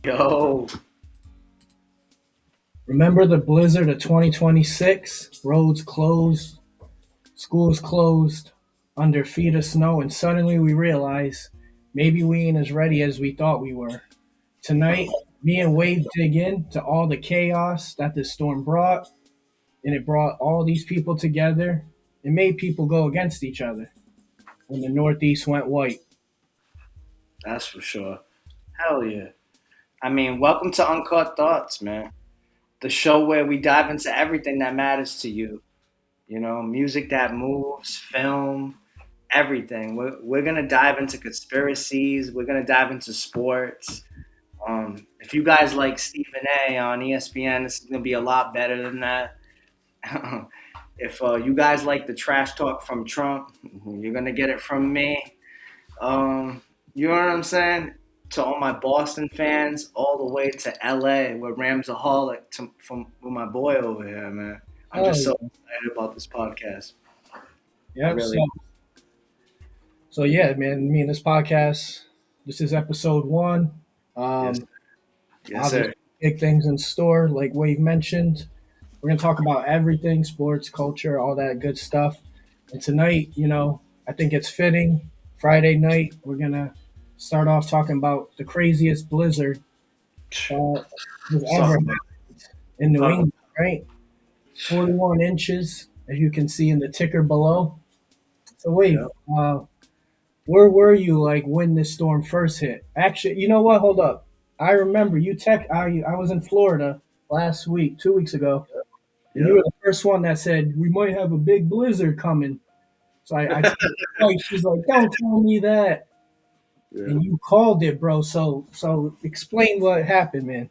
Yo, Remember the blizzard of 2026? Roads closed, schools closed, under feet of snow, and suddenly we realize maybe we ain't as ready as we thought we were. Tonight, me and Wade dig into all the chaos that this storm brought, and it brought all these people together. It made people go against each other when the Northeast went white. that's for sure. Hell yeah. I mean, welcome to Uncut Thoughts, man. The show where we dive into everything that matters to you. You know, music that moves, film, everything. We're going to dive into conspiracies. We're going to dive into sports. If you guys like Stephen A on ESPN, this is going to be a lot better than that. If you guys like the trash talk from Trump, you're going to get it from me. Um, you know what I'm saying? To all my Boston fans, all the way to LA, where Ramsaholic from with my boy over here, man. I'm Oh, just so excited about this podcast. I yep. really, So yeah, man. Me and this podcast. This is episode one. yes, Um, yes, Obviously, sir. big things in store, like Wave mentioned. We're gonna talk about everything, sports, culture, all that good stuff. And tonight, I think it's fitting. Friday night, we're gonna start off talking about the craziest blizzard that has Talk ever about, happened in New talk about, England. Right, 41 inches, as you can see in the ticker below. So, yeah. Wave, where were you like when this storm first hit? Actually, you know what? Hold up. I remember you tech. I was in Florida last week, 2 weeks ago, and you Yep. were the first one that said we might have a big blizzard coming. So I told my wife, she's like, "Don't tell me that," Yeah. and you called it, bro. So explain what happened, man.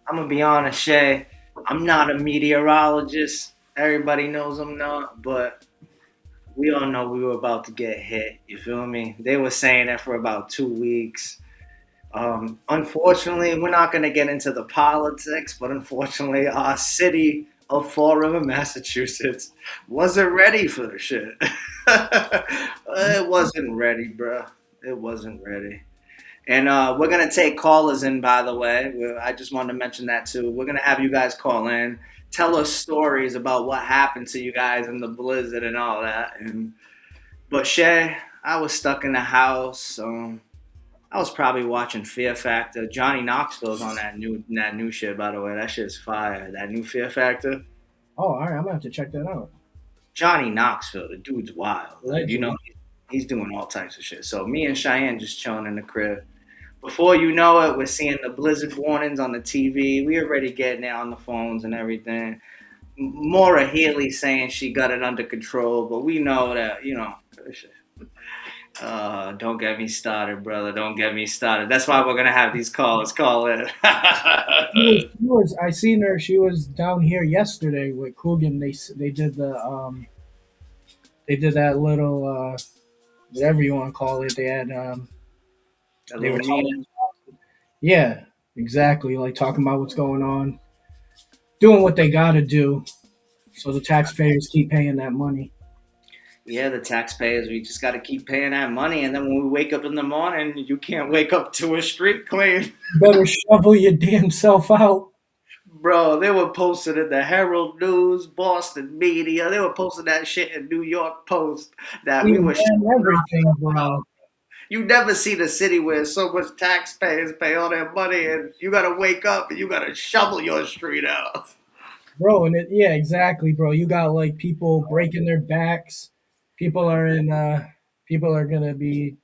I'm gonna be honest, Shay. I'm not a meteorologist. Everybody knows I'm not, but we all know we were about to get hit. You feel me? They were saying that for about 2 weeks. Unfortunately, we're not going to get into the politics, but unfortunately, our city of Fall River, Massachusetts, wasn't ready for the shit. It wasn't ready, bro. It wasn't ready. And we're going to take callers in, by the way. I just wanted to mention that too. We're going to have you guys call in, tell us stories about what happened to you guys in the blizzard and all that. But Shay, I was stuck in the house. I was probably watching Fear Factor. Johnny Knoxville's on that new shit, by the way. That shit's fire. That new Fear Factor. Oh, all right. I'm gonna have to check that out. Johnny Knoxville, the dude's wild. Like, Legend. he's doing all types of shit. So me and Cheyenne just chilling in the crib. Before you know it, we're seeing the blizzard warnings on the TV. We already getting it on the phones and everything. Maura Healy saying she got it under control, but we know that, don't get me started, brother. Don't get me started. That's why we're gonna have these callers call in. She was. I seen her. She was down here yesterday with Coogan. They did that little whatever you want to call it. They had A they little were mean. talking. Yeah, exactly. Like talking about what's going on, doing what they got to do, so the taxpayers keep paying that money. Yeah, the taxpayers. We just got to keep paying that money, and then when we wake up in the morning, you can't wake up to a street clean. You better shovel your damn self out. Bro, they were posting in the Herald News, Boston media. They were posting that shit in New York Post that we Clean were. man, everything, bro. You never see the city where so much taxpayers pay all their money, and you gotta wake up and you gotta shovel your street out. Bro, and yeah, exactly, bro. You got like people breaking their backs. People are in. People are gonna be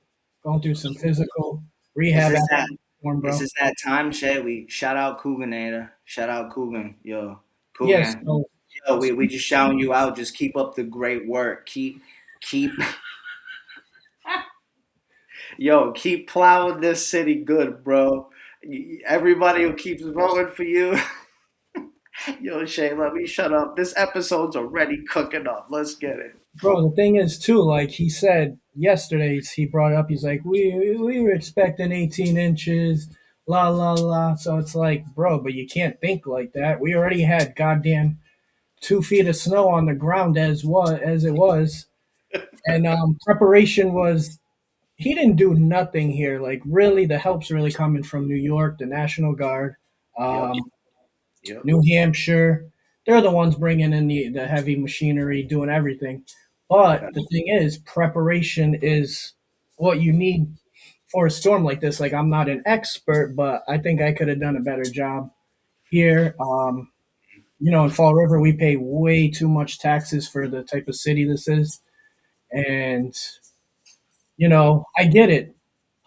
going through some physical Is rehab this after that? the storm, Is bro. this that time, Shay? We shout out Couganator. Shout out Coogan. Yo, Yes. Coogan. Yo, we just shouting you out. Just keep up the great work. Keep keep plowing this city good, bro. Everybody who keeps voting for you. Yo, Shay, let me shut up. This episode's already cooking up. Let's get it. Bro, the thing is too, like he said yesterday, he brought up, he's like, we were expecting 18 inches, la la la. So it's like, bro, but you can't think like that. We already had goddamn 2 feet of snow on the ground as it was, and preparation was he didn't do nothing here. Like really, the help's really coming from New York, the National Guard, Yep. um, Yep. New Hampshire. They're the ones bringing in the heavy machinery, doing everything. But the thing is, preparation is what you need for a storm like this. Like I'm not an expert, but I think I could have done a better job here. In Fall River, we pay way too much taxes for the type of city this is, and I get it.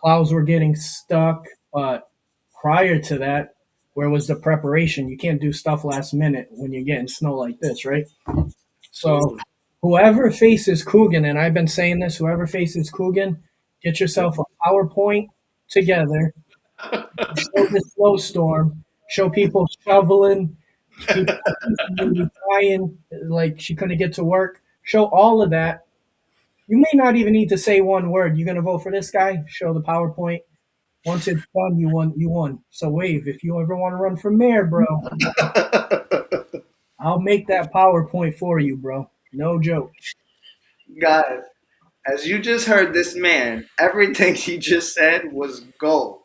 Plows were getting stuck, but prior to that, where was the preparation? You can't do stuff last minute when you're getting snow like this, right? So, Absolutely. whoever faces Coogan, and I've been saying this, whoever faces Coogan, get yourself a PowerPoint together, show the snowstorm, show people shoveling, people crying like she couldn't get to work, show all of that. You may not even need to say one word. You're gonna vote for this guy. Show the PowerPoint. Once it's done, you won. You won. So wave if you ever want to run for mayor, bro. I'll make that PowerPoint for you, bro. No joke. Guys, as you just heard this man, everything he just said was gold.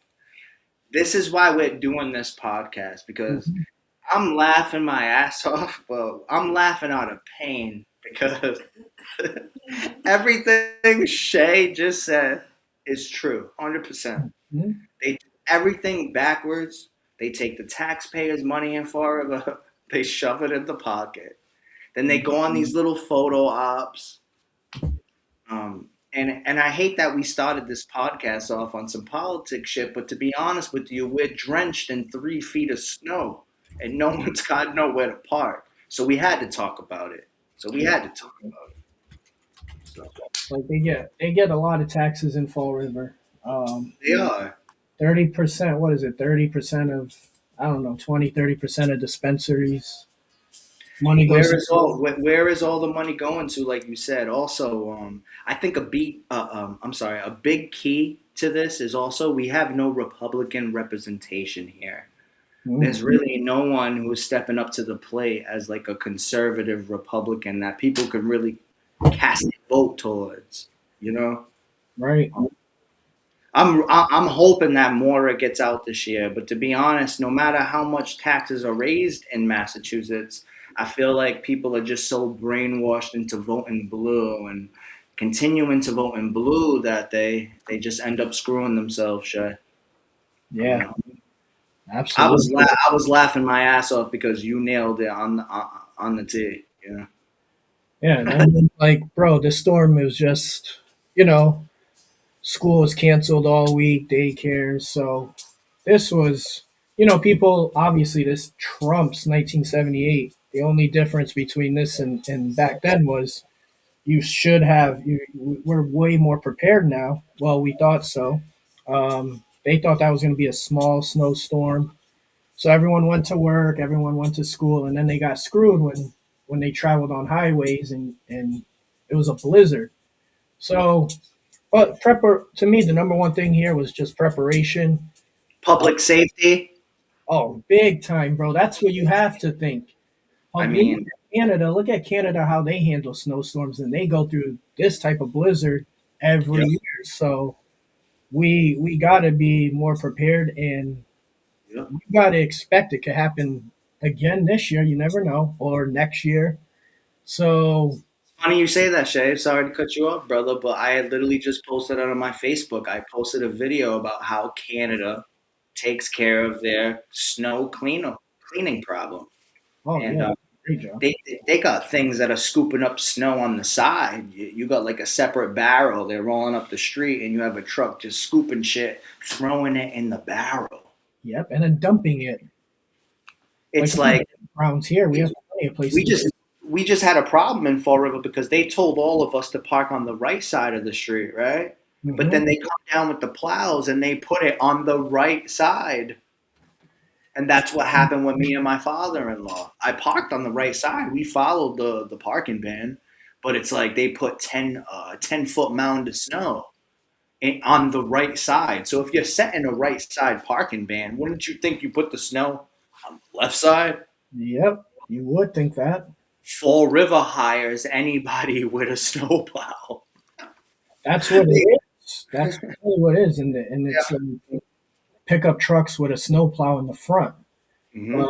This is why we're doing this podcast because Mhm. I'm laughing my ass off, but I'm laughing out of pain because everything Shay just said is true, 100%. Mhm. They do everything backwards. They take the taxpayers' money in Florida, they shove it in the pocket. Then they go on these little photo ops. And I hate that we started this podcast off on some politics shit, but to be honest with you, we're drenched in 3 feet of snow, and no one's got nowhere to park. So we had to talk about it. So we had to talk about it. So Like they get a lot of taxes in Fall River. Um, they are. 30%. What is it? 30% of I don't know. 20, 30% of dispensaries. Money goes. Where is all the money going to? Like you said, also, I think a big key to this is also we have no Republican representation here. Mm, There's really no one who's stepping up to the plate as like a conservative Republican that people could really cast a vote towards. You know, right. I'm hoping that Mora gets out this year. But to be honest, no matter how much taxes are raised in Massachusetts, I feel like people are just so brainwashed into voting blue and continuing to vote in blue that they just end up screwing themselves. Shay. You Yeah. know, Absolutely. I was laughing my ass off because you nailed it on the tee. You know. Yeah. And I mean, like, bro, the storm was just, you know, school was canceled all week, daycare. So this was, people obviously this trumps 1978. The only difference between this and back then was you should have. We're way more prepared now. Well, we thought so. They thought that was going to be a small snowstorm, so everyone went to work, everyone went to school, and then they got screwed when they traveled on highways and it was a blizzard. So, but to me, the number one thing here was just preparation. Uh, Public safety. oh, big time, bro. That's what you have to think. I You look mean, at Canada. Look at Canada how they handle snowstorms, and they go through this type of blizzard every yep, year. So we got to be more prepared, and yep. we got to expect it could happen again this year. You never know, or next year. So Funny you say that, Shay. Sorry to cut you off, brother, but I had literally just posted it on my Facebook. I posted a video about how Canada takes care of their cleaning problem, oh and yeah, great job. they got things that are scooping up snow on the side. You got like a separate barrel. They're rolling up the street, and you have a truck just scooping shit, throwing it in the barrel. Yep, and then dumping it like It's like around here. We we have plenty of we places. just we just had a problem in Fall River because they told all of us to park on the right side of the street, right? But Hmm. then they come down with the plows and they put it on the right side. And that's what happened with me and my father-in-law. I parked on the right side. We followed the parking ban, but it's like they put 10-foot mound of snow on the right side. So if you're setting a right side parking ban, wouldn't you think you put the snow on the left side? Yep, you would think that. Fall River hires anybody with a snowplow. That's what it They, is. That's really what it is, and it's Yeah. pickup trucks with a snowplow in the front. Hmm. But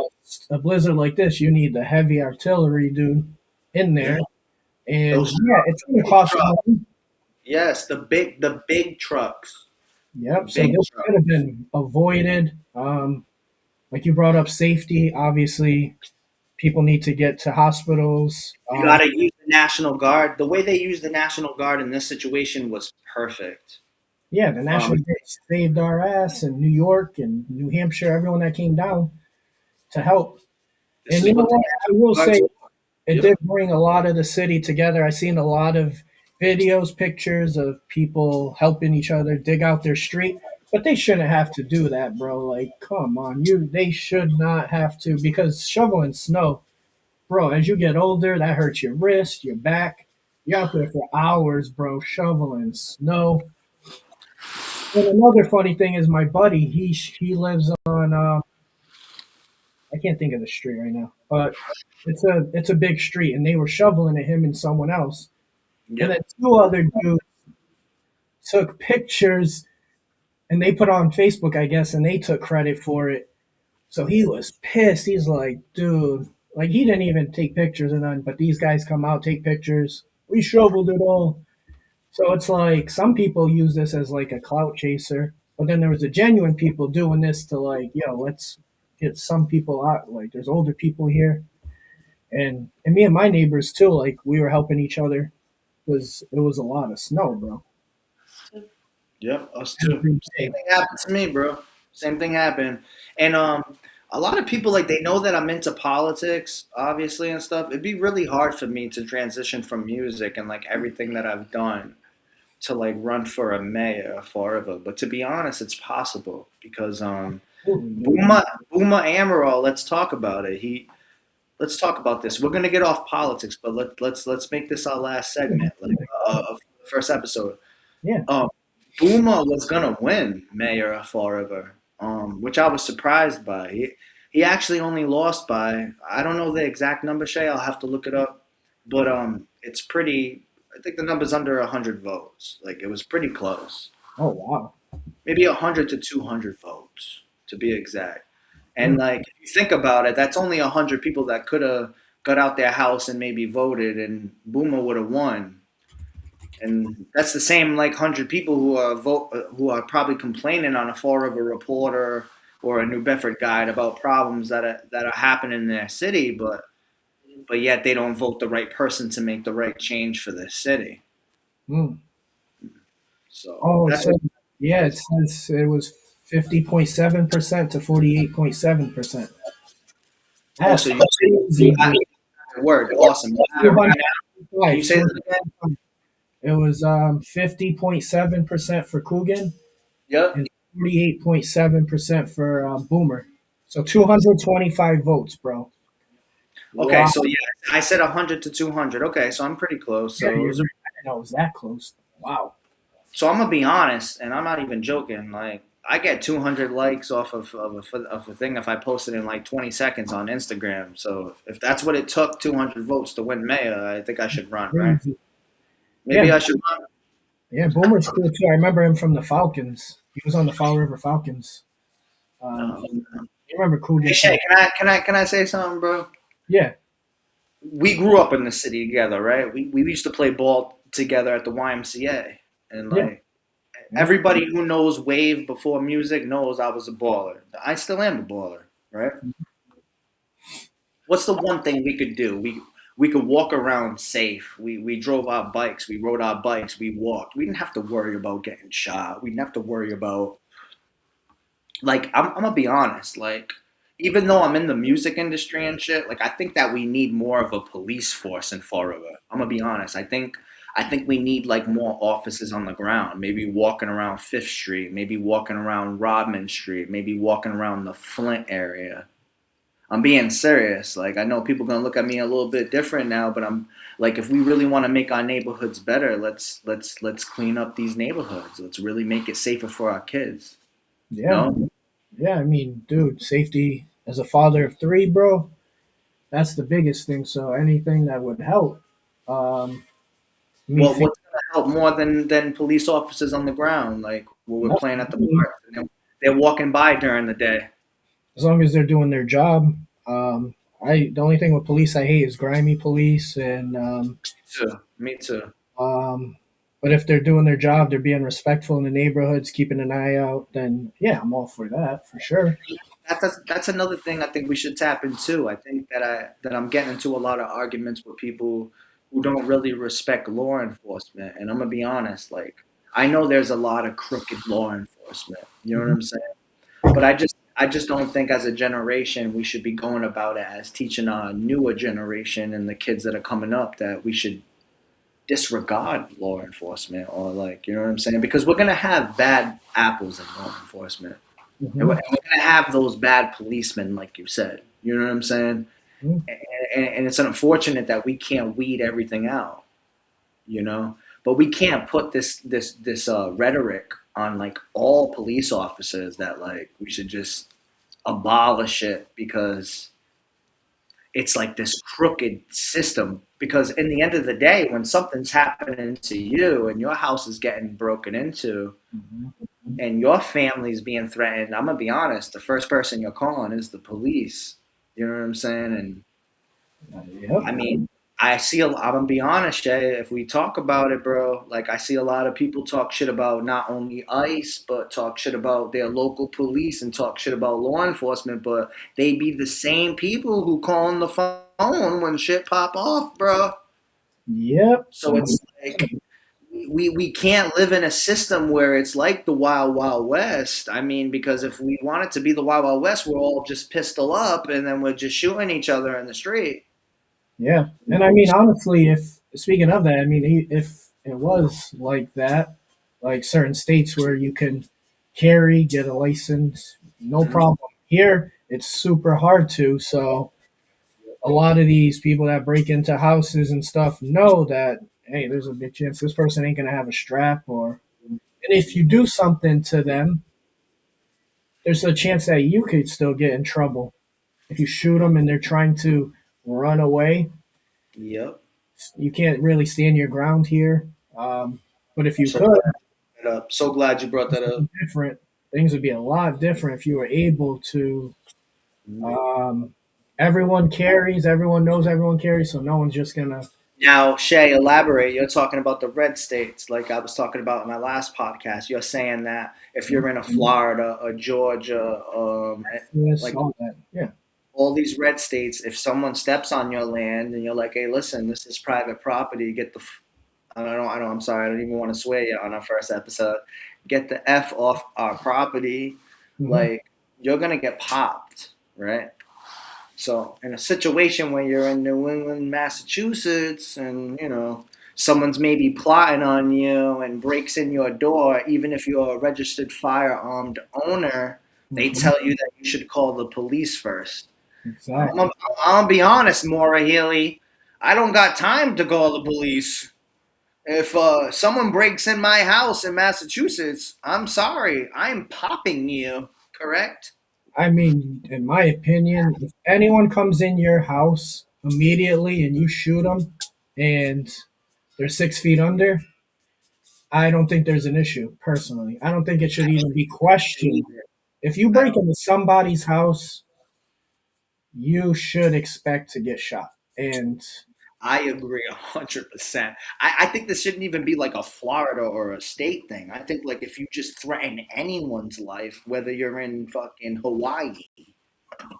a blizzard like this, you need the heavy artillery, dude, in Yeah. there. And Those yeah, it's going to big cost trucks. money. Yes, the big trucks. The Yep. So big this trucks. could have been avoided. Like you brought up safety. Obviously, people need to get to hospitals. You gotta use the National Guard. The way they used the National Guard in this situation was perfect. Yeah, the Um, National Guard saved our ass in New York and New Hampshire, everyone that came down to help. this And is you know what the what? I will National say Guard's for. it Yep. did bring a lot of the city together. I seen a lot of videos, pictures of people helping each other dig out their street. But they shouldn't have to do that, bro. Like, come on, they should not have to because shoveling snow, bro, as you get older, that hurts your wrist, your back. You're out there for hours, bro, shoveling snow. And another funny thing is my buddy, he lives on I can't think of the street right now, but it's a big street, and they were shoveling at him and someone else, and then Yep. two other dudes took pictures and they put on Facebook, I guess, and they took credit for it. So he was pissed. He's like, dude, like he didn't even take pictures and none, but these guys come out, take pictures. We shoveled it all. So it's like some people use this as like a clout chaser, but then there was the genuine people doing this to like, let's get some people out. Like there's older people here, and me and my neighbors too. Like we were helping each other because it was a lot of snow, bro. Yep. Us too. Every Same day. thing happened to me, bro. Same thing happened. And a lot of people like they know that I'm into politics, obviously and stuff. It'd be really hard for me to transition from music and like everything that I've done to like run for a mayor forever. But to be honest, it's possible because Absolutely, dude. Buma Amaral, let's talk about it. Let's talk about this. We're gonna get off politics, but let's make this our last segment, like of the first episode. Yeah. Um, Buma was gonna win mayor forever, which I was surprised by. He actually only lost by I don't know the exact number, Shay. I'll have to look it up, but it's pretty. I think the number's under 100 votes. Like it was pretty close, Oh wow. maybe 100 to 200 votes to be exact. Hmm. And like if you think about it, that's only 100 people that could have got out their house and maybe voted, and Boomer would have won. And that's the same like 100 people who are probably complaining on a Fall River Reporter or a New Bedford Guide about problems that are happening in their city, but yet they don't vote the right person to make the right change for their city. Hmm. So Oh, that's so what yeah, it it is. says it was 50.7% to 48.7%. Oh, That's so crazy, you got dude. the word awesome. You have it right now. Can you 205, say that again? It was 50.7% for Coogan Yep. and 48.7% for Boomer. So 225 votes, bro. Okay, Wow. so yeah, I said 100 to 200. Okay, so I'm pretty close. Yeah, So it you're was right. I didn't know it was that close. Wow. So I'm gonna be honest, and I'm not even joking. Like I get 200 likes off of a thing if I post it in like 20 seconds on Instagram. So if that's what it took, 200 votes to win mayor, I think I should run, right? Crazy. Yeah, Maybe I should run. yeah, Boomer's cool too. I remember him from the Falcons. He was on the Fall River Falcons. Um, You remember hey Coogan Shay, too? can I say something, bro? Yeah, We grew up in the city together, right? We used to play ball together at the YMCA, and yeah, like yeah. everybody who knows Wave before music knows I was a baller. I still am a baller, right? What's the one thing we could do? We could walk around safe. We drove our bikes. We rode our bikes. We walked. We didn't have to worry about getting shot. We didn't have to worry about like I'm gonna be honest. Like even though I'm in the music industry and shit, like I think that we need more of a police force in Fall River. I'm gonna be honest. I think we need like more officers on the ground. Maybe walking around Fifth Street. Maybe walking around Rodman Street. Maybe walking around the Flint area. I'm being serious. Like I know people gonna look at me a little bit different now, but I'm like, if we really want to make our neighborhoods better, let's clean up these neighborhoods. Let's really make it safer for our kids. Yeah, No, man. Yeah, I mean, dude, safety as a father of three, bro, that's the biggest thing. So anything that would help. Um, Me think What's gonna help more than police officers on the ground? Like when we're playing nothing at the really. park, and they're walking by during the day. As long as they're doing their job. I the only thing with police I hate is grimy police, and Too. Me too. um, but if they're doing their job, they're being respectful in the neighborhoods, keeping an eye out. Then yeah, I'm all for that for sure. That's another thing I think we should tap into. I think that I'm getting into a lot of arguments with people who don't really respect law enforcement. And I'm gonna be honest, like I know there's a lot of crooked law enforcement. You know what Mhm. I'm saying? But I just don't think as a generation we should be going about it as teaching our newer generation and the kids that are coming up that we should disregard law enforcement or like you know what I'm saying? Because we're gonna have bad apples in law enforcement. And Mhm. we're going to have those bad policemen, like you said. You know what I'm saying? Mhm. And it's unfortunate that we can't weed everything out, you know? But we can't put this rhetoric on like all police officers that like we should just abolish it because it's like this crooked system. Because in the end of the day, when something's happening to you and your house is getting broken into, Mhm. and your family's being threatened, I'm gonna be honest, the first person you're calling is the police. You know what I'm saying? And Yep. I mean, I'm gonna be honest, Shay, if we talk about it, bro, like I see a lot of people talk shit about not only ICE, but talk shit about their local police and talk shit about law enforcement, but they be the same people who call on the phone when shit pop off, bro. Yep. So it's like we can't live in a system where it's like the wild wild west. I mean, because if we want it to be the wild wild west, we're all just pistol up and then we're just shooting each other in the street. Yeah. And I mean, honestly, if speaking of that, I mean, if it was like that, like certain states where you can carry, get a license, no Mhm. problem. Here, it's super hard to. So a lot of these people that break into houses and stuff know that, hey, there's a big chance this person ain't going to have a strap. Or, and if you do something to them, there's a chance that you could still get in trouble. If you shoot them and they're trying to run away, Yep. you can't really stand your ground here. But if you So could, glad you brought that up. So glad you brought things that would up. be different. Things would be a lot different if you were able to. Mhm. Um, everyone carries, everyone knows everyone carries, so no one's just gonna. Now, Shay, elaborate. You're talking about the red states, like I was talking about in my last podcast. You're saying that if you're in a Florida, a Georgia, Yes, like all that. Yeah. all these red states, if someone steps on your land and you're like, hey, listen, this is private property, get the, I'm sorry, I don't even want to swear yet on our first episode, get the F off our property, Hmm. like, you're going to get popped, right? So, in a situation where you're in New England, Massachusetts, and, someone's maybe plotting on you and breaks in your door, even if you're a registered firearmed owner, they Hmm. tell you that you should call the police first. I'm Exactly. gonna, I'm gonna be honest, Maura Healy. I don't got time to call the police. If someone breaks in my house in Massachusetts, I'm sorry, I'm popping you. Correct? I mean, in my opinion, if anyone comes in your house immediately and you shoot them, and they're 6 feet under, I don't think there's an issue. Personally, I don't think it should even be questioned. If you I break don't. into somebody's house, you should expect to get shot. And I agree 100%. I think this shouldn't even be like a Florida or a state thing. I think like if you just threaten anyone's life, whether you're in fucking Hawaii,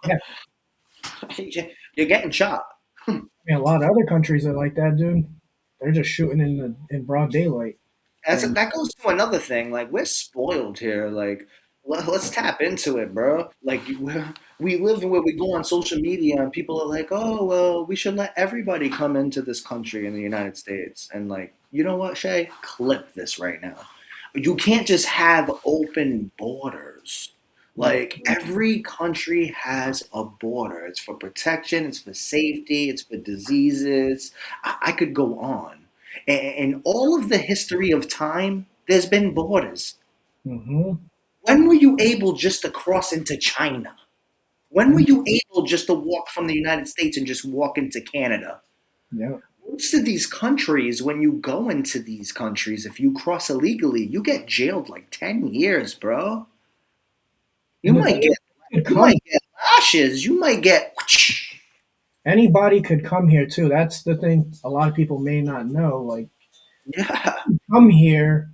yeah, you're getting shot. I mean, a lot of other countries are like that, dude. They're just shooting in broad daylight. And That goes to another thing. Like we're spoiled here. Like let's tap into it, bro. Like we live where we go on social media and people are like, oh well, we should let everybody come into this country in the United States. And like, you know what, Shay? Clip this right now. You can't just have open borders. no, Like every country has a border. It's for protection. It's for safety. It's for diseases. I could go on. And all of the history of time, there's been borders. hmm When were you able just to cross into China? When were you able just to walk from the United States and just walk into Canada? yeah, most of these countries, when you go into these countries, if you cross illegally, you get jailed like 10 years, bro. You And the might thing is, get it could you come. might get lashes. You might get Anybody could come here too. That's the thing. A lot of people may not know. Like, yeah. come here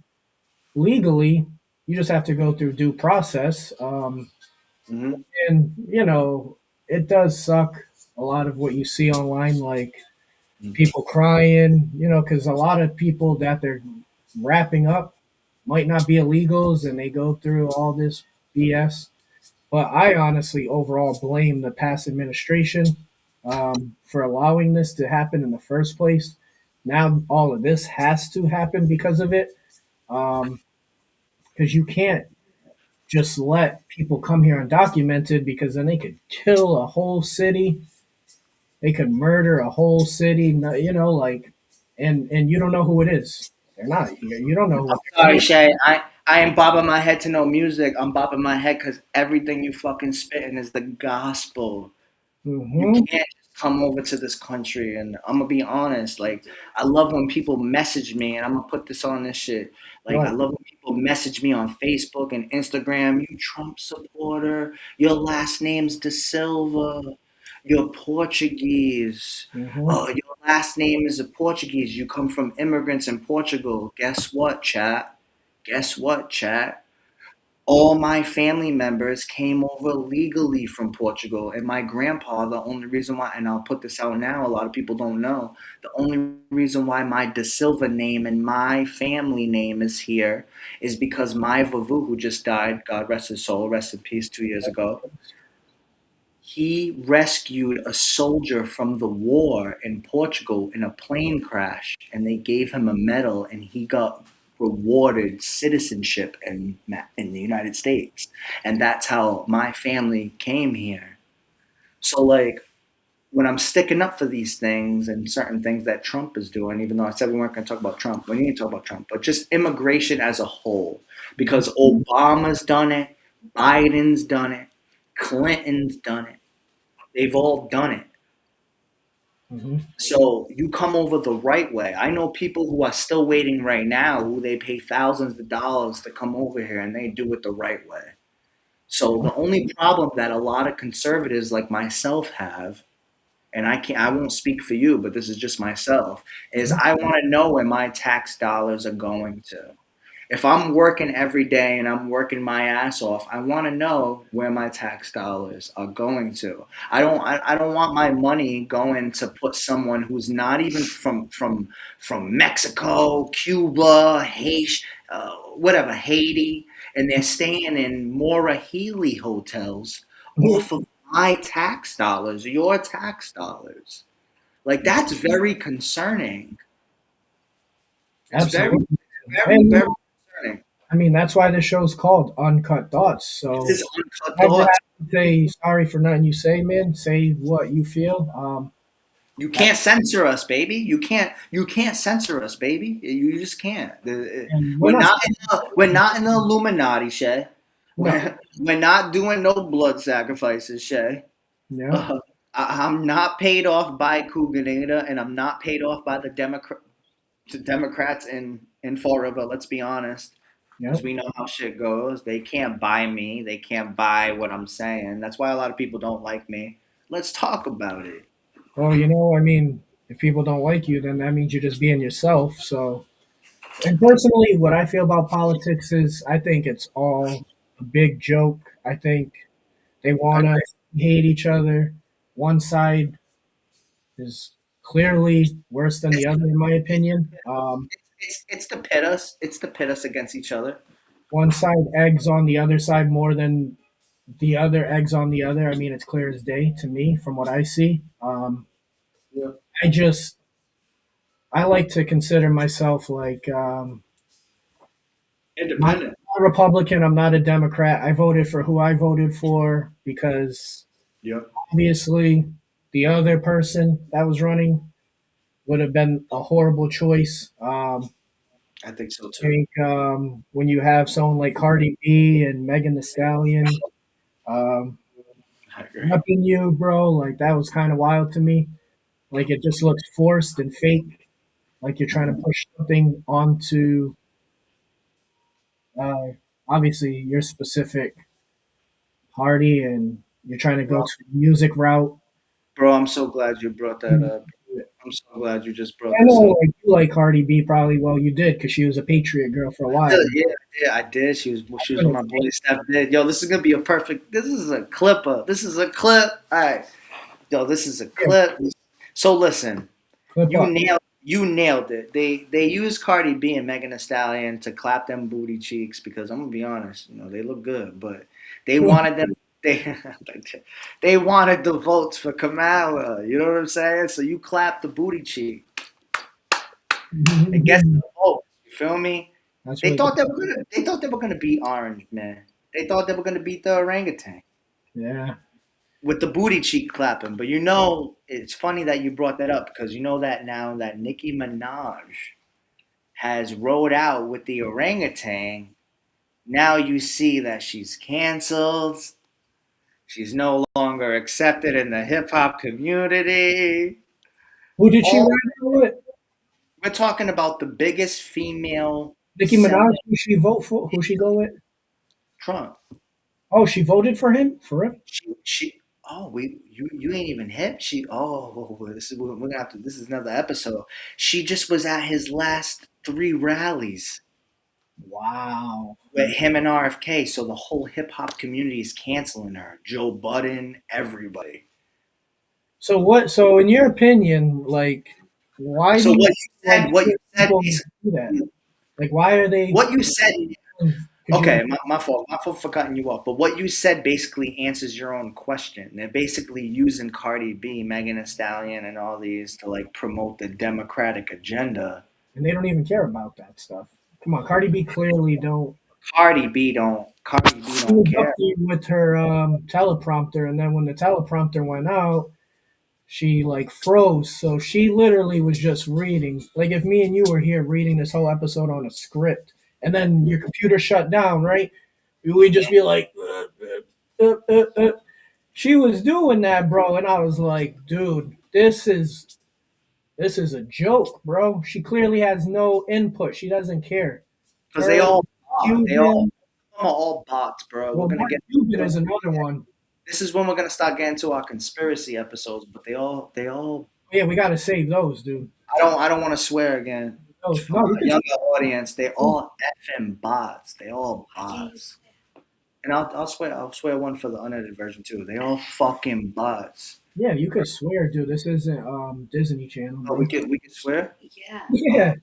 legally. You just have to go through due process. Hmm. And it does suck. A lot of what you see online, like people crying. Because a lot of people that they're wrapping up might not be illegals, and they go through all this BS. But I honestly overall blame the past administration for allowing this to happen in the first place. Now all of this has to happen because of it. Because you can't just let people come here undocumented, because then they could kill a whole city. They could murder a whole city. Like, and you don't know who it is. They're not here. You don't know I'm what they're sorry, doing. Shay. I ain't bobbing my head to no music. I'm bobbing my head because everything you fucking spitting is the gospel. You Hmm. can't just come over to this country. And I'm gonna be honest, like I love when people message me, and I'm gonna put this on this shit. Like I Right. love when people message me on Facebook and Instagram. You Trump supporter. Your last name's De Silva. You're Portuguese. Hmm. Oh, your last name is a Portuguese. You come from immigrants in Portugal. Guess what, chat? Guess what, chat? All my family members came over legally from Portugal, and my grandpa, the only reason why, and I'll put this out now, a lot of people don't know, the only reason why my De Silva name and my family name is here is because my Vavu, who just died, God rest his soul, rest in peace 2 years ago, he rescued a soldier from the war in Portugal in a plane crash, and they gave him a medal, and he got rewarded citizenship in the United States, and that's how my family came here. So like when I'm sticking up for these things and certain things that Trump is doing, even though I said we weren't going to talk about Trump, we need to talk about Trump, but just immigration as a whole, because Obama's done it, Biden's done it, Clinton's done it. They've all done it. Hmm. So you come over the right way. I know people who are still waiting right now who they pay thousands of dollars to come over here and they do it the right way. So the only problem that a lot of conservatives like myself have, and I won't speak for you, but this is just myself, is I want to know where my tax dollars are going to. If I'm working every day and I'm working my ass off, I want to know where my tax dollars are going to. I don't want my money going to put someone who's not even from Mexico, Cuba, Haiti, whatever, Haiti, and they're staying in Mora Healy hotels off of my tax dollars, your tax dollars. Like that's very concerning. It's very, Absolutely. very, And very concerning. I mean, that's why the show's called Uncut Thoughts. This So is uncut never have thoughts. to say sorry for nothing you say, man. Say what you feel. You can't censor us, baby. You can't censor us, baby. You just can't. and we're We're not. not in we're not in the Illuminati, Shay. No. We're not doing no blood sacrifices, Shay. Yeah. Uh, I'm not paid off by Kuganeda, and I'm not paid off by the Democrats in Fall River. Let's be honest, Yeah. because we know how shit goes. They can't buy me. They can't buy what I'm saying. That's why a lot of people don't like me. Let's talk about it. Well, I mean, if people don't like you, then that means you're just being yourself. So, and personally, what I feel about politics is I think it's all a big joke. I think they I want agree. us to hate each other. One side is clearly worse than the It's, other, in my it's, opinion. it's to pit us. It's to pit us against each other. One side eggs on the other side more than the other eggs on the other. I mean, it's clear as day to me from what I see. Yeah. I just I like to consider myself like I'm Independent. a Republican. I'm not a Democrat. I voted for who I voted for because Yep. obviously the other person that was running would have been a horrible choice. I think so I too. think when you have someone like Cardi B and Megan Thee Stallion um, I agree. repping you, bro, like that was kind of wild to me. Like it just looks forced and fake. Like you're trying to push something onto uh, obviously your specific party, and you're trying to go Bro, to the music route. bro, I'm so glad you brought that I up. I'm so glad you just brought know this up. like you like Cardi B probably. Well, you did because she was a Patriot girl for a while. Yeah, yeah, I did. She was with Couldn't my boy Steph. Did. Yo, this is gonna be a perfect. This is a clipper. This is a clip. All right, yo, this is a clip. So listen, clip up. you nailed it. They used Cardi B and Megan Thee Stallion to clap them booty cheeks because I'm gonna be honest, they look good, but they wanted them. They they wanted the votes for Kamala. You know what I'm saying? So you clap the booty cheek. It gets the vote. You feel me? That's They what. thought they were gonna. They thought they were gonna beat Orange, man. They thought they were gonna beat the orangutan Yeah. with the booty cheek clapping. But it's funny that you brought that up because you know that now that Nicki Minaj has rode out with the orangutan. Now you see that she's canceled. She's no longer accepted in the hip hop community. Who did she ride All out with? we're talking about the biggest female Nicki Minaj. selling Who she vote for? Who she go with? Trump. Oh, she voted for him for him. She oh we you ain't even hip. We're gonna have to this is another episode. She just was at his last three rallies Wow. with him and RFK, so the whole hip hop community is canceling her. Joe Budden, everybody. So what? So in your opinion, like, why do So you what you said people do that? basically Like, why are they? what you said Could you? okay, my fault for cutting you off. But what you said basically answers your own question. They're basically using Cardi B, Megan Thee Stallion, and all these to like promote the Democratic agenda. And they don't even care about that stuff. Come on, Cardi B clearly don't. Cardi B She don't was up care. there with her teleprompter, and then when the teleprompter went out, she like froze. So she literally was just reading. Like if me and you were here reading this whole episode on a script, and then your computer shut down, right? We'd just be like, She was doing that, bro, and I was like, dude, this is a joke, bro. She clearly has no input. She doesn't care. Because they Her, all bot. They all Cuban, Some are all bots, bro. We're well, gonna Mark get Cuban is another one. this is when we're gonna start getting to our conspiracy episodes, but they all Yeah, we gotta save those, dude. I don't want to swear again. Those, For no, my we can younger audience, they save, all effing bots. They all bots. And I'll swear one for the unedited version too. They all fucking bots. yeah, you could swear, dude. This isn't Disney Channel, Oh, we bro. could we could swear? Oh, Yeah.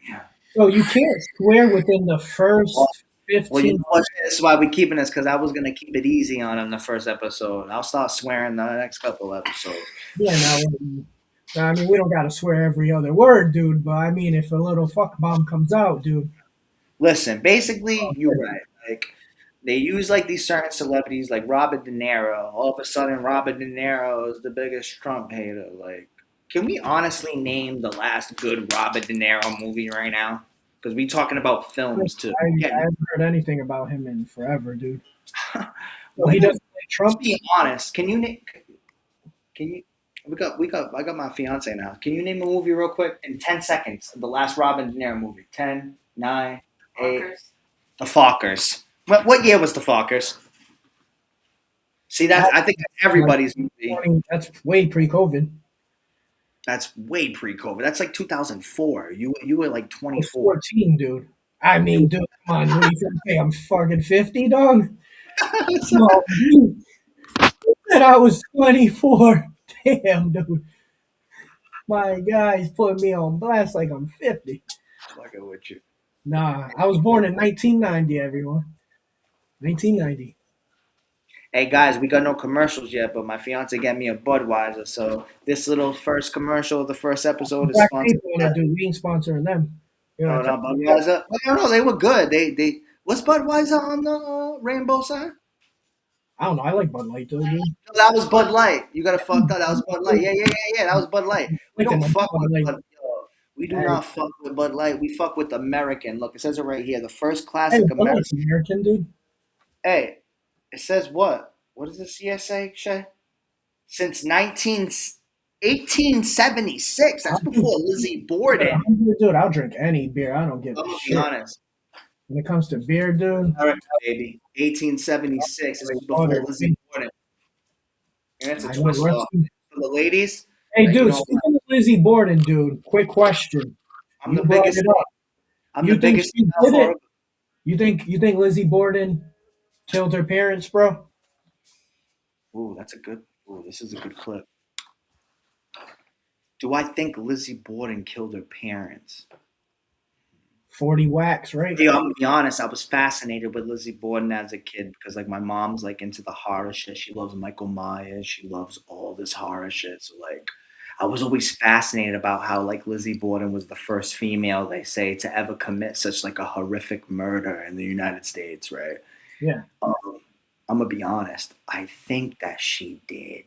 yeah. So you can't swear within the Well, first well, you 15. know what? This is why we're keeping this because I was gonna keep it easy on him the first episode. I'll start swearing the next couple episodes. Yeah, now, I mean, we don't gotta swear every other word, dude. But I mean, if a little fuck bomb comes out, dude. Listen, basically, you're right. Like they use like these certain celebrities like Robert De Niro. All of a sudden, Robert De Niro is the biggest Trump hater. Like, can we honestly name the last good Robert De Niro movie right now? Because we talking about films too. I Getting haven't heard anything about him in forever, dude. Well, well, he doesn't play let's Trump. be honest. Can you? I got my fiance now. Can you name a movie real quick in 10 seconds? The last Robin De Niro movie. 10, 9, 8. The Fockers. What year was The Fockers? See, I think that's Like everybody's movie. 20, that's way pre-COVID. That's way pre-COVID. That's like 2004. You were like I was 24. 14, dude. I mean, dude, come on. What do you think? Hey, I'm fucking 50, dog. No, you said I was 24. Damn, dude. My guy's putting me on blast like I'm 50. Fucking with you. Nah, I was born in 1990, everyone. 1990. Hey guys, we got no commercials yet, but my fiance got me a Budweiser. So this little first commercial of the first episode is Black sponsored. people want to do. We ain't sponsoring them. You know No, what I'm not Budweiser. Oh, no, they were good. They what's Budweiser on the rainbow sign? I don't know. I like Bud Light, though, dude. No, that was Bud Light. You got to fucked up. That was Bud Light. Yeah. That was Bud Light. We Like don't them. fuck Bud with Light. Bud. Yo, we do Hey, not fuck with Bud Light. We fuck with American. Look, it says it right here. The first hey, classic Bud American. Light's American, dude. Hey, it says what? What does the CSA say? Since 19 1876. That's before Lizzie Borden. Dude, I'll drink any beer. I don't give I'm a gonna be shit. honest. When it comes to beer, dude, All right, baby. 1876. This like was before water. Lizzie Borden. And it's a I know. twist off for the ladies. Hey, You dude, know what? speaking of Lizzie Borden, dude, quick question. I'm You the brought biggest. it up. I'm the You think biggest she Al did it? Farber. You think Lizzie Borden killed her parents, bro? Ooh, that's a good. Ooh, this is a good clip. Do I think Lizzie Borden killed her parents? 40 whacks, right? Yeah, I'm gonna be honest. I was fascinated with Lizzie Borden as a kid because, like, my mom's like into the horror shit. She loves Michael Myers. She loves all this horror shit. So, like, I was always fascinated about how, like, Lizzie Borden was the first female, they say, to ever commit such like a horrific murder in the United States, right? Yeah. Um, I'm gonna be honest. I think that she did.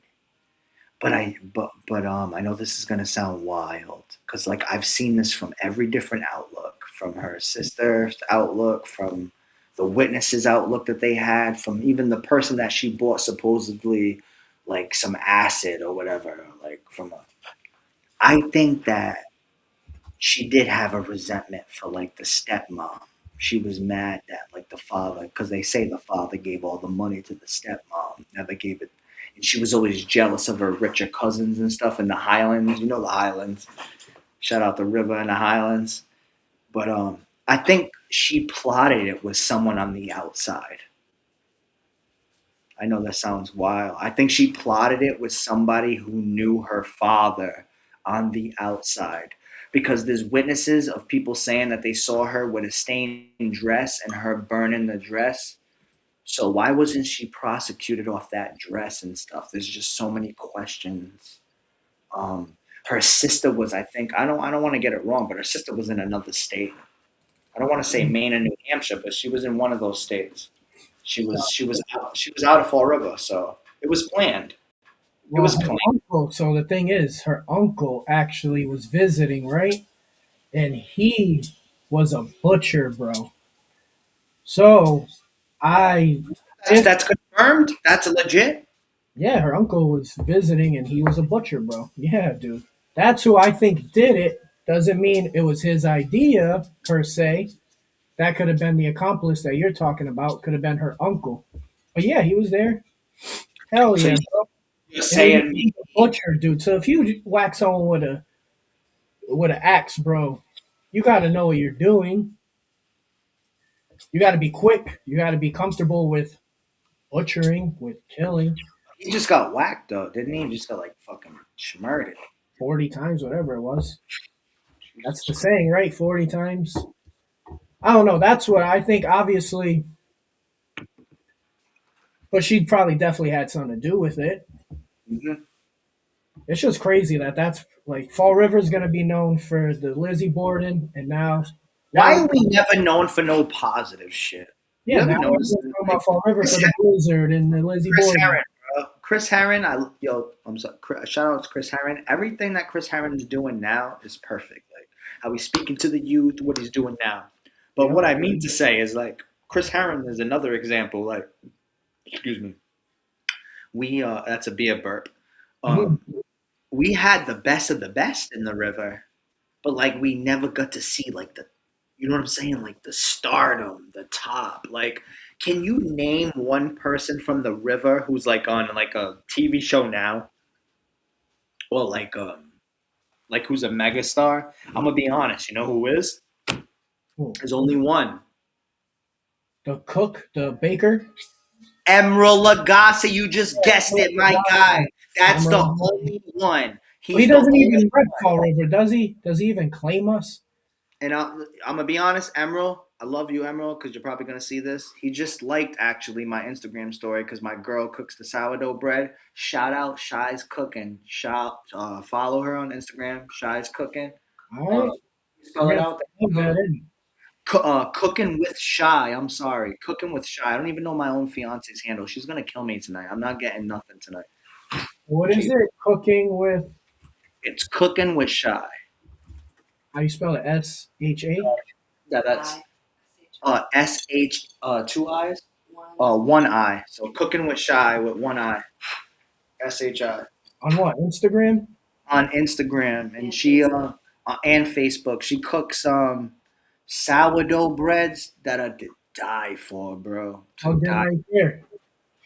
But I know this is gonna sound wild because like I've seen this from every different outlook, from her sister's outlook, from the witnesses' outlook that they had, from even the person that she bought supposedly like some acid or whatever, like from a. I think that she did have a resentment for like the stepmom. She was mad that like the father, because they say the father gave all the money to the stepmom, never gave it, and she was always jealous of her richer cousins and stuff in the Highlands. You know the Highlands. Shout out the river in the Highlands. But I think she plotted it with someone on the outside. I know that sounds wild. I think she plotted it with somebody who knew her father on the outside. Because there's witnesses of people saying that they saw her with a stained dress and her burning the dress. So why wasn't she prosecuted off that dress and stuff? There's just so many questions. Her sister was, I think, I don't want to get it wrong, but her sister was in another state. I don't want to say Maine and New Hampshire, but she was in one of those states. She was out of Fall River, so it was planned. It Well, was her planned. uncle. So the thing is, her uncle actually was visiting, right? And he was a butcher, bro. So I, That's if that's confirmed. That's legit. yeah, her uncle was visiting and he was a butcher, bro. Yeah, dude. That's who I think did it. Doesn't mean it was his idea per se. That could have been the accomplice that you're talking about. Could have been her uncle. But yeah, he was there. Hell So yeah, you- bro. you're And then saying he's a butcher, dude. So if you whack someone with an axe, bro, you got to know what you're doing. You got to be quick. You got to be comfortable with butchering, with killing he just got whacked though, didn't he? He just got like fucking schmurted. 40 times, whatever it was. That's Jesus the Christ. saying, right? 40 times. I don't know. That's what I think, obviously. But she probably definitely had something to do with it. Mhm. It's just crazy that that's like Fall River is going to be known for the Lizzie Borden, and Why now are we never known for no positive shit? You yeah, ever now we're notice talking like about Fall River for the Blizzard and the Lizzie Chris Borden. Herron, bro. Chris Herron, I'm sorry. Shout out to Chris Herron. Everything that Chris Herron is doing now is perfect. Like how he's speaking to the youth, what he's doing now. But Yep. what I mean to say is like Chris Herron is another example. Like, excuse me, we that's a beer burp. Mhm. Um, we had the best of the best in the river, but like we never got to see like the, you know what I'm saying, like the stardom, the top. Like, can you name one person from the river who's like on like a TV show now, or like who's a megastar? I'm gonna be honest. You know who is? Cool. There's only one. The cook, the baker. Emerald Lagasse. You just guessed it, my guy. That's the only one. He He's the doesn't only. even rep Fall River, does he? Does he even claim us? And I'm gonna be honest, Emerald. I love you, Emerald, because you're probably gonna see this. He just liked actually my Instagram story because my girl cooks the sourdough bread. Shout out Shy's Cooking. Follow her on Instagram. Shy's Cooking. All Uh, right. I spell it got out. to plug that in. Cooking with Shy. I'm sorry, Cooking with Shy. I don't even know my own fiance's handle. She's gonna kill me tonight. I'm not getting nothing tonight. What is She, it? Cooking with, it's Cooking with Shy. how you spell it? SHA? Yeah, that's SH two eyes. One eye. So Cooking with Shy with one eye. SHI. On what? Instagram? on Instagram, and she and Facebook. She cooks sourdough breads that are to die for, bro. To Plugged in die. right there.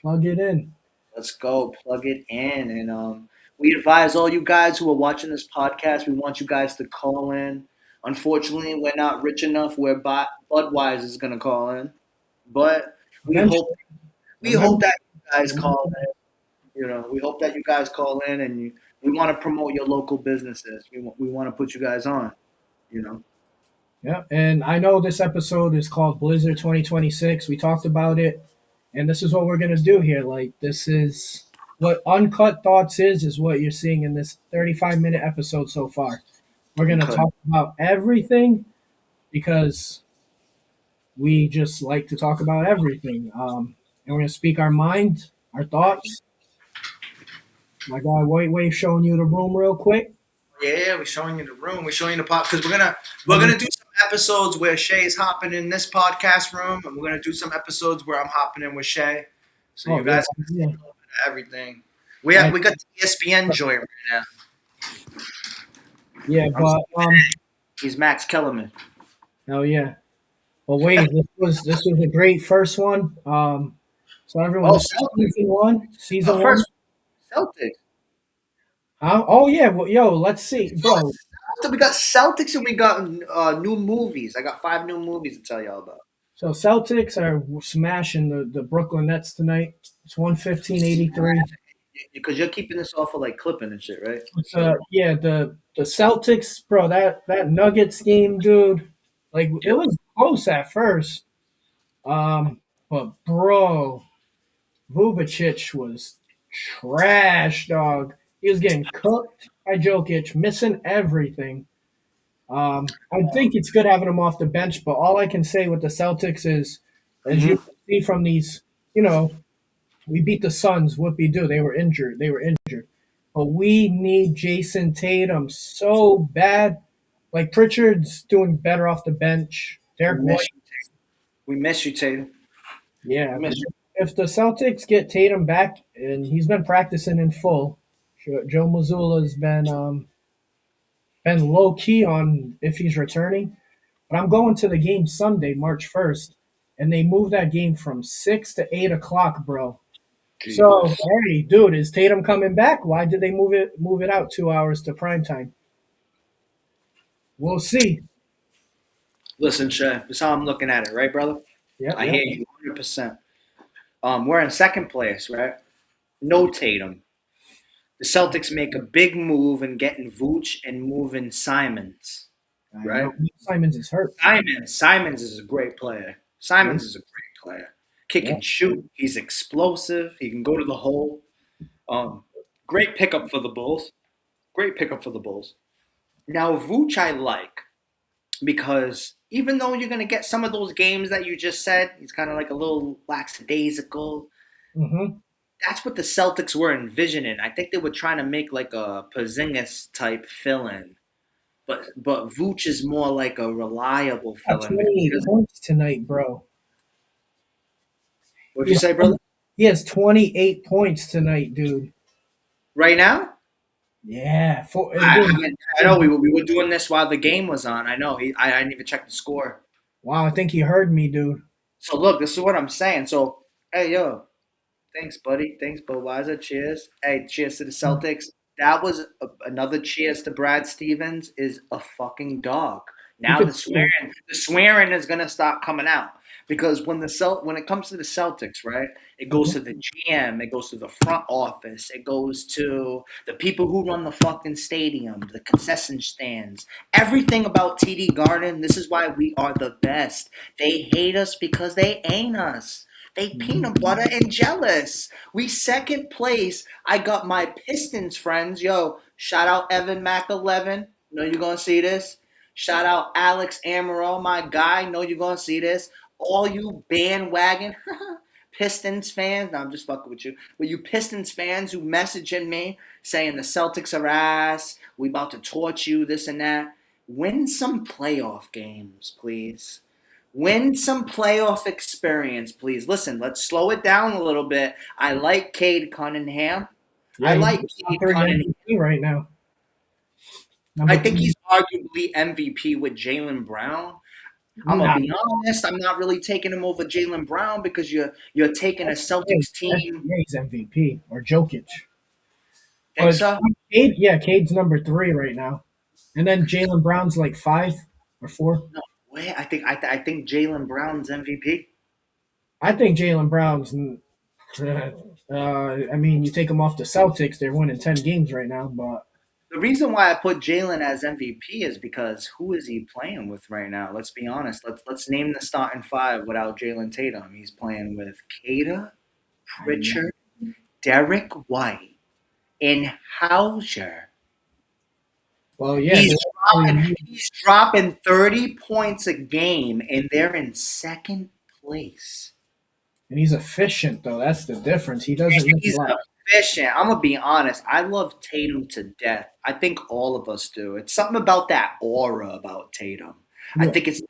Plug it in. Let's go, plug it in, and we advise all you guys who are watching this podcast. We want you guys to call in. Unfortunately, we're not rich enough where Budweiser is gonna call in, but we Eventually, hope we hope eventually. that you guys call in. You know, we hope that you guys call in, and we want to promote your local businesses. We want to put you guys on. You know, Yeah, and I know this episode is called Blizzard 2026. We talked about it, and this is what we're gonna do here. Like, this is what Uncut Thoughts is what you're seeing in this 35-minute episode so far. We're gonna okay, talk about everything because we just like to talk about everything. And we're gonna speak our mind, our thoughts. My guy White Wave showing you the room real quick. yeah, we're showing you the room. We're showing you the pod because we're gonna do some episodes where Shay's hopping in this podcast room, and we're gonna do some episodes where I'm hopping in with Shay. So Oh you yeah, guys can see a yeah. little bit of everything. We I, have we got the ESPN joint right now. yeah, I'm but He's Max Kellerman. hell yeah. Well, wait, this was a great first one. So everyone, Oh, this is Celtics. season one. Season one. First Celtics. Oh yeah, well, yo, let's see, bro. So we got Celtics and we got new movies. I got 5 new movies to tell y'all about. So Celtics are smashing the Brooklyn Nets tonight. It's 115-83. Because you're keeping this off of like clipping and shit, right? So yeah, the Celtics, bro. That Nuggets game, dude. Like it Yep. was close at first. But bro, Vucevic was trash, dog. He was getting cooked by Jokic, missing everything. I think it's good having him off the bench, but all I can say with the Celtics is, as you Mm-hmm. can see from these, we beat the Suns. Whoopie do. They were injured. They were injured. But we need Jason Tatum so bad. Like Pritchard's doing better off the bench. We Derek miss White, you. We miss you, Tatum. yeah. We miss you. If the Celtics get Tatum back, and he's been practicing in full, Joe Mazzulla's been low key on if he's returning. But I'm going to the game Sunday, March 1st, and they moved that game from 6 to 8 o'clock, bro. So, Jesus. hey, dude, is Tatum coming back? Why did they move it out 2 hours to prime time? We'll see. Listen, Shay, this is how I'm looking at it, right, brother? Yep, I yep. hear you 100%. We're in second place, right? No Tatum. The Celtics make a big move in getting Vooch and moving Simons, I right? know Simons is hurt. Simons is a great player. Yeah, Simons is a great player. Kick yeah. and shoot. He's explosive. He can go to the hole. Um, Great pickup for the Bulls. Great pickup for the Bulls. Now Vooch I like because even though you're gonna get some of those games that you just said, he's kind of like a little lackadaisical. Mm-hmm. That's what the Celtics were envisioning. I think they were trying to make like a Porzingis type fill-in, but Vooch is more like a reliable Got fill-in. 28 Because, points tonight, bro. what'd He you has, say, brother? he has 28 points tonight, dude. Right now? Yeah. I know we were doing this while the game was on. I know I didn't even check the score. Wow, I think he heard me, dude. So look, this is what I'm saying. So hey yo, thanks buddy, thanks Budweiser. Cheers. Hey, cheers to the Celtics. That was another cheers to Brad Stevens. Is a fucking dog. You Now could the swearing is gonna start coming out because when it comes to the Celtics, right? It goes to the GM, it goes to the front office, it goes to the people who run the fucking stadium, the concession stands, everything about TD Garden. This is why we are the best. They hate us because they ain't us. They peanut butter and jealous. We second place. I got my Pistons friends. Yo, shout out Evan Mac 11. Know you're gonna see this. Shout out Alex Amaro, my guy. Know you're gonna see this. All you bandwagon Pistons fans. No, I'm just fucking with you. But you Pistons fans who messaging me saying the Celtics are ass. We about to torch you, this and that. Win some playoff games, please. Win some playoff experience, please. Listen, let's slow it down a little bit. I like Cade Cunningham. I Yeah, he's like the top Cade three Cunningham. MVP right now. I Number think two, he's arguably MVP with Jaylen Brown. I'm gonna nah, be honest. I'm not really taking him over Jaylen Brown because you're taking a Celtics team. SGA's MVP or Jokic. Think But so? Cade, yeah, Cade's number three right now. And then Jalen Brown's like five or four. No way. I think Jaylen Brown's MVP. I think Jalen Brown's. I mean, you take him off the Celtics, they're winning 10 games right now. But The reason why I put Jalen as MVP is because who is he playing with right now? Let's be honest. Let's name the starting five without Jalen Tatum. He's playing with Kata, I know. Pritchard, Derek White, and Hauser. Well, yeah, He's he's dropping 30 points a game, and they're in second place. and he's efficient though. That's the difference. He doesn't miss a He's lot. efficient. I'm gonna be honest. I love Tatum to death. I think all of us do. It's something about that aura about Tatum. I Yeah. think it's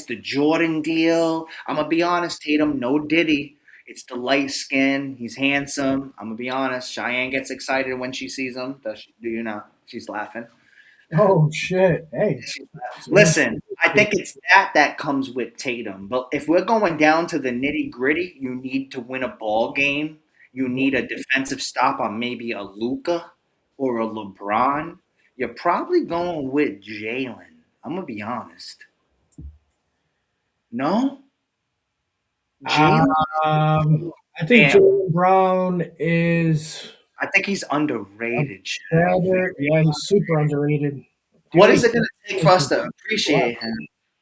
the Jordan deal. I'm gonna be honest. Tatum, no Diddy. It's the light skin. He's handsome. I'm gonna be honest. Cheyenne gets excited when she sees him. Does she, do you know? She's laughing. Oh shit! Hey, Listen, I think it's that comes with Tatum. But if we're going down to the nitty gritty, you need to win a ball game. You need a defensive stop on maybe a Luca or a LeBron. You're probably going with Jalen. I'm gonna be honest. No, Jalen. I think Damn, Jalen Brown is I think he's a underrated. Shaq. better. Yeah, he's super underrated. The What only is it gonna take for us to appreciate him?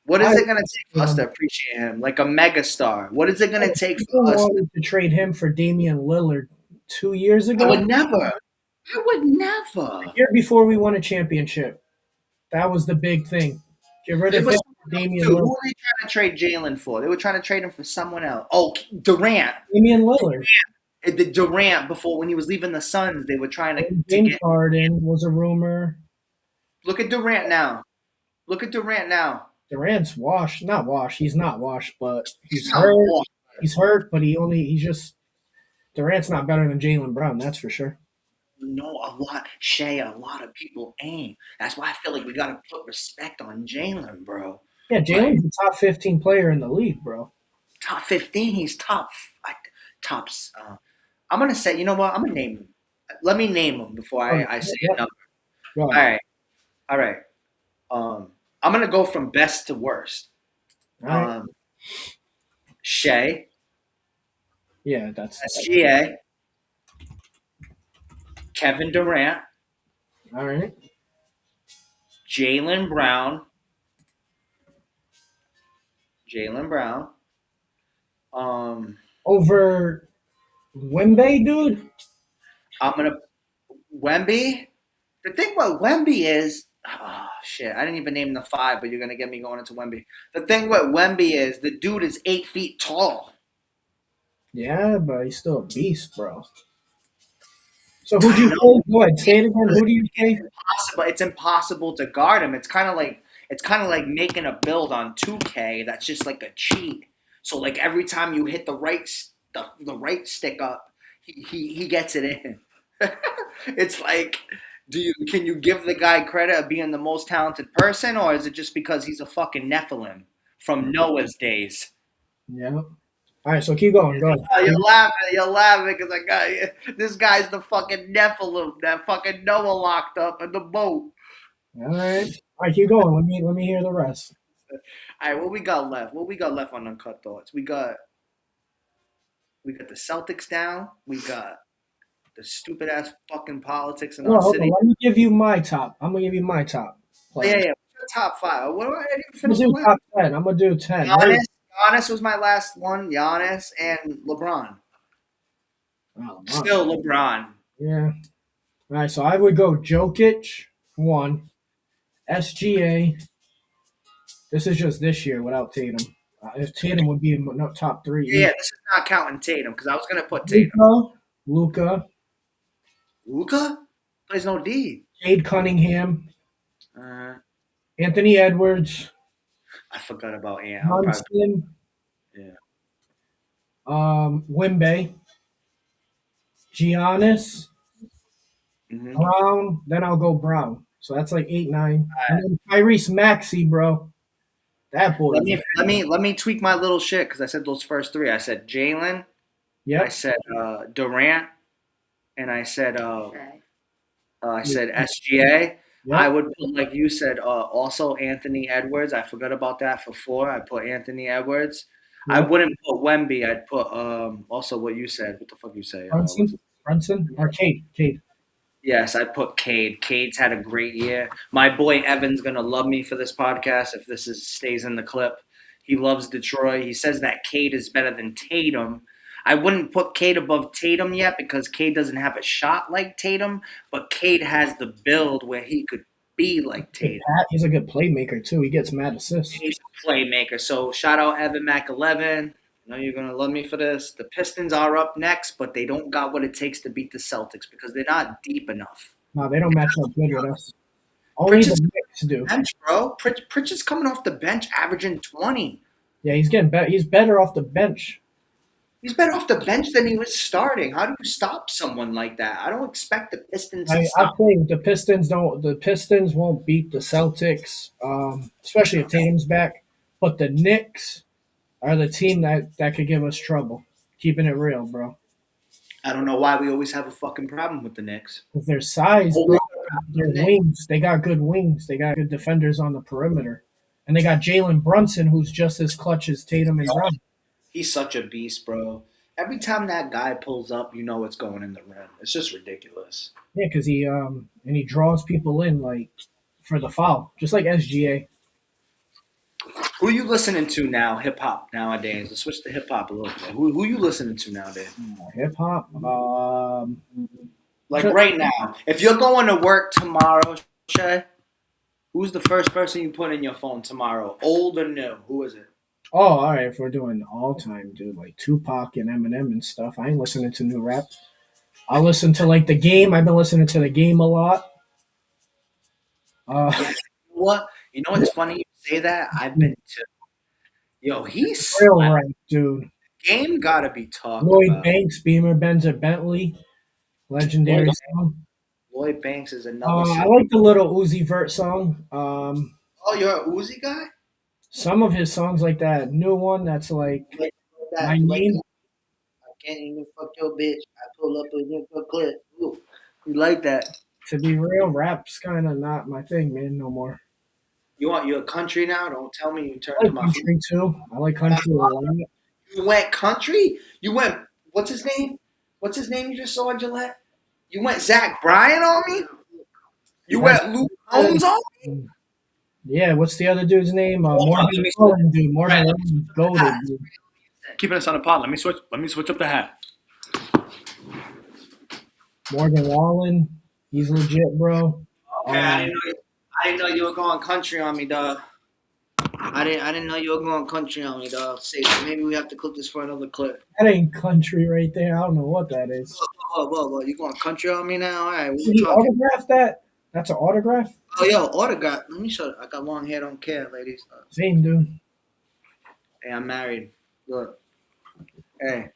What is I it gonna take for us to appreciate him? Like a megastar. What is it gonna take people for us? wanted to trade him for Damian Lillard 2 years I ago. would never. I would never. Year before we won a championship, that was the big thing. Get rid It of was him, someone else Damian too. Who Lillard. were they trying to trade Jalen for? They were trying to trade him for someone else. Oh, Durant. Damian Lillard. The Durant before when he was leaving the Suns, they were trying And to James get. Harden was a rumor. Look at Durant now. Look at Durant now. Durant's washed. Not washed. He's not washed, but He's he's not hurt. washed. He's hurt, but he's just Durant's not better than Jalen Brown, that's for sure. No, a lot. Shay, a lot of people ain't. That's why I feel like we gotta put respect on Jalen, bro. Yeah, Like Jalen's the top 15 player in the league, bro. top 15, he's top. Tops. I'm gonna say. You know what? I'm gonna name him. Let me name him before Oh, I say yeah, a number. go All ahead. right. All right. I'm gonna go from best to worst. All right. Um, Shea, Yeah, that's SGA, Kevin Durant, all right. Jalen Brown, Jalen Brown. Um, Over Wemby, dude. I'm gonna Wemby. The thing about Wemby is, oh shit, I didn't even name the five, but you're gonna get me going into Wemby. The thing with Wemby is the dude is 8 feet tall. Yeah, but he's still a beast, bro. So who'd I you know. say? Go ahead, say it again. Who do you say? It's impossible to guard him. It's kind of like making a build on 2K that's just like a cheat. So like every time you hit the right stick up, he gets it in. It's like, can you give the guy credit of being the most talented person, or is it just because he's a fucking Nephilim from Noah's days? Yeah. All right, so keep going. Go ahead. You're laughing because this guy's the fucking Nephilim that fucking Noah locked up in the boat. All right. All right, keep going. Let me hear the rest. All right, what we got left? What we got left on Uncut Thoughts? We got the Celtics down. We got the stupid ass fucking politics in No, our hold on. city. Let me give you my top. I'm gonna give you my top Oh, yeah, players. yeah. What's your top five? What do I didn't even I'm finish gonna the do list? top 10. I'm gonna do 10. Giannis. Giannis was my last one. Giannis and LeBron. Oh, wow. Still LeBron. Yeah. All right, so I would go Jokic one, SGA. This is just this year without Tatum. If Tatum would be in top three, Yeah, easy. this is not counting Tatum because I was gonna put Tatum. Luca, Luca plays no D. Cade Cunningham, Uh, Anthony Edwards, I forgot about Ant. Munson, Yeah. Wimbe, Giannis, Hmm. Brown. Then I'll go Brown. So that's like 8, 9. And then Tyrese Maxey, bro. That Let boy's me let me let me tweak my little shit because I said those first three. I said Jalen, I yep. said Durant, and I said SGA. I Yep. would put, like you said, also Anthony Edwards. I forgot about that for four. I put Anthony Edwards. I Yep. wouldn't put Wemby. I'd put also what you said. What the fuck you say? What's Brunson. Brunson or Kate. Kate. Yes, I put Cade. Cade's had a great year. My boy Evan's gonna love me for this podcast if this stays in the clip. He loves Detroit. He says that Cade is better than Tatum. I wouldn't put Cade above Tatum yet because Cade doesn't have a shot like Tatum, but Cade has the build where he could be like Good Tatum. Pat. He's a good playmaker too. He gets mad assists. He's a playmaker. So shout out Evan Mac 11. I know you're gonna love me for this. The Pistons are up next, but they don't got what it takes to beat the Celtics because they're not deep enough. No, they don't match up good with us. Only the Pritchard's Knicks do. bench, bro. Pritchard's coming off the bench, averaging 20. Yeah, he's getting better. He's better off the bench. He's better off the bench than he was starting. How do you stop someone like that? I don't expect the Pistons to I stop. think the Pistons don't. The Pistons won't beat the Celtics, especially if Tatum's back. But the Knicks are the team that could give us trouble. Keeping it real, bro. I don't know why we always have a fucking problem with the Knicks. With their size, bro, Always have a problem with their the Knicks. wings. They got good wings. They got good defenders on the perimeter, and they got Jalen Brunson, who's just as clutch as Tatum and Brown. He's such a beast, bro. Every time that guy pulls up, you know it's going in the rim. It's just ridiculous. Yeah, because he draws people in like for the foul, just like SGA. Who you listening to now, hip hop nowadays? Let's switch to hip hop a little bit. Who you listening to nowadays? Hip hop. Like right now, if you're going to work tomorrow, Shay, who's the first person you put in your phone tomorrow? Old or new? Who is it? Oh, all right. If we're doing all time, dude, like Tupac and Eminem and stuff, I ain't listening to new rap. I listen to like the game. I've been listening to the game a lot. Uh, What? You know what's funny? You say that. I've been to. Yo, he's real slept. rap, dude. Game gotta be talked Lloyd about. Banks, Beamer, Benz, or Bentley, legendary Lloyd, song. Lloyd Banks is another I shit. like the little Uzi Vert song. Oh, you're a Uzi guy? Some of his songs, like that new one, that's like Like my that? Like name. that? I can't even fuck your bitch. I pull up in your clip. Ooh, you like that? To be real, rap's kind of not my thing, man, no more. You want you a country now? Don't tell me you turned I to like my food. country too. I like country a lot. You went country? You went, what's his name? What's his name you just saw at Gillette? You went Zach Bryan on me? You That's went Luke Combs on me? yeah. What's the other dude's name? Hold on, let Morgan me switch. Wallen, dude. Morgan Right, Wallen, goaded, dude. keeping us on the pod. Let me switch up the hat. Morgan Wallen, he's legit, bro. Okay, I didn't know you were going country on me, dog. I didn't know you were going country on me, dog. See, maybe we have to clip this for another clip. That ain't country right there. I don't know what that is. Whoa, you going country on me now? All right, what Did we he talking? autograph that? That's an autograph? Oh, yo, autograph. Let me show you. I got long hair, don't care, ladies. Same, dude. Hey, I'm married. Look. Hey,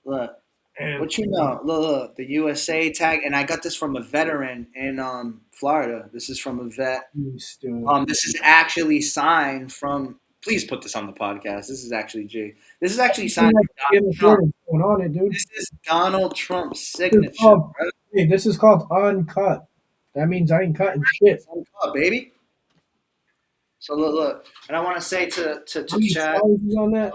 look. Damn. What you know? Look, the USA tag, and I got this from a veteran in Florida. This is from a vet. Dude. This is actually signed from. Please put this on the podcast. This is actually G. This is actually signed from Donald Trump. Going on it, dude. This is Donald Trump's This is signature. called, Right? hey, this is called Uncut. That means I ain't cutting shit. Up, baby. So look, and I want to say to How many Chad, songs is on that?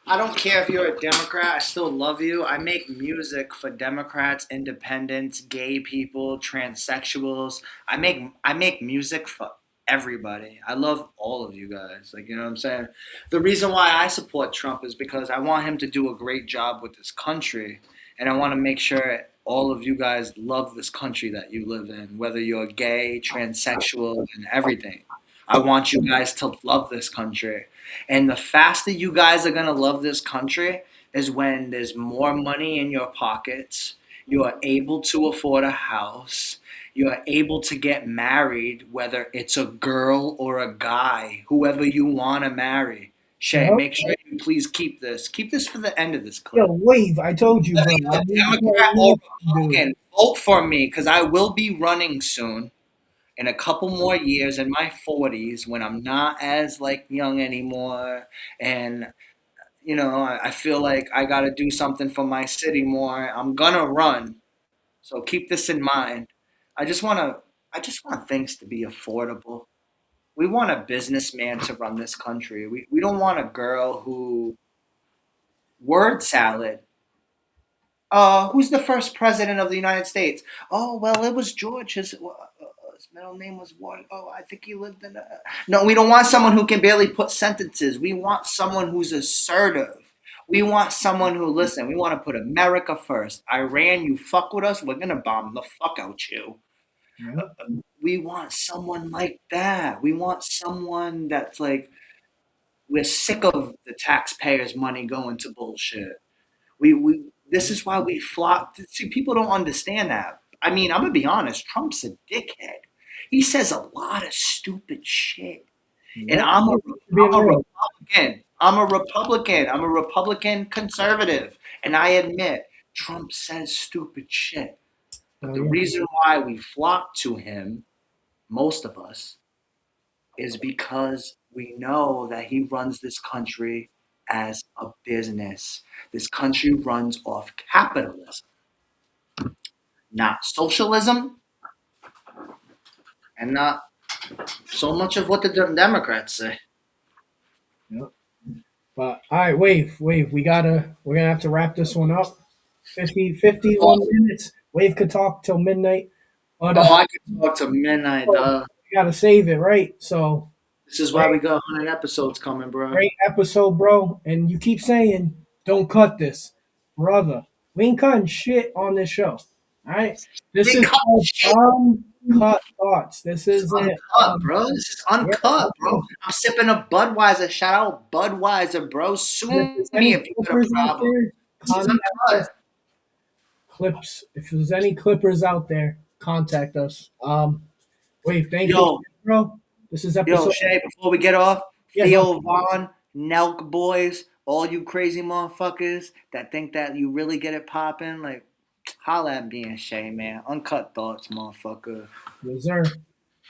I don't care if you're a Democrat. I still love you. I make music for Democrats, independents, gay people, transsexuals. I make music for everybody. I love all of you guys. Like, you know what I'm saying? The reason why I support Trump is because I want him to do a great job with this country, and I want to make sure all of you guys love this country that you live in, whether you're gay, transsexual, and everything. I want you guys to love this country. And the faster you guys are going to love this country is when there's more money in your pockets. You are able to afford a house. You are able to get married, whether it's a girl or a guy, whoever you want to marry. Shay, Yep. make sure you please keep this. Keep this for the end of this Yo, clip. wave. I told you, bro. Whether you're a Democrat or Republican, vote for me because I will be running soon. in a couple more years in my 40s when I'm not as like young anymore and I feel like I got to do something for my city more. I'm gonna run. So keep this in mind. I just want to I just want things to be affordable. We want a businessman to run this country. We don't want a girl who word salad. Who's the first president of the United States? Oh, well, it was George. His middle name was what? Oh, I think he lived in. No, we don't want someone who can barely put sentences. We want someone who's assertive. We want someone who listen. We want to put America first. Iran, you fuck with us, we're gonna bomb the fuck out you. Yep. We want someone like that. We want someone that's like we're sick of the taxpayers' money going to bullshit. We this is why we flock. See, people don't understand that. I mean, I'm gonna be honest. Trump's a dickhead. He says a lot of stupid shit, and Yep. I'm a Republican. I'm a Republican conservative, and I admit Trump says stupid shit. But Oh, the yeah. reason why we flock to him, most of us, is because we know that he runs this country as a business. This country runs off capitalism, not socialism, and not so much of what the Democrats say. Yep. But all right, wave. We're gonna have to wrap this one up. 51 Oh, minutes. Wave could talk till midnight, but I could talk to midnight, dog. we gotta save it, right? So This is why great, we got 100 episodes coming, bro. great episode, bro. And you keep saying, "Don't cut this, brother." We ain't cutting shit on this show. All right, this We is cut called shit. uncut thoughts. This This is isn't. uncut, bro. This is Yeah, uncut, bro. okay. I'm sipping a Budweiser. Shout out Budweiser, bro. And if Sue there's me any if you got a clippers out problem. there, This is contact us. uncut. Clips. If there's any clippers out there, contact us. Wave, thank you, Yo, bro. This is Yo, episode. Shay, before we get off, Yeah, go. Theo Vaughn, Nelk boys, all you crazy motherfuckers that think that you really get it popping, like, holla at me and Shay, man. Uncut thoughts, motherfucker. Yes, sir.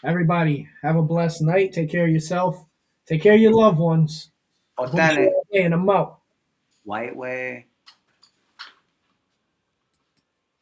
Everybody, have a blessed night. Take care of yourself. Take care of your loved ones. Bullshit Authentic. all day, and I'm out. White way.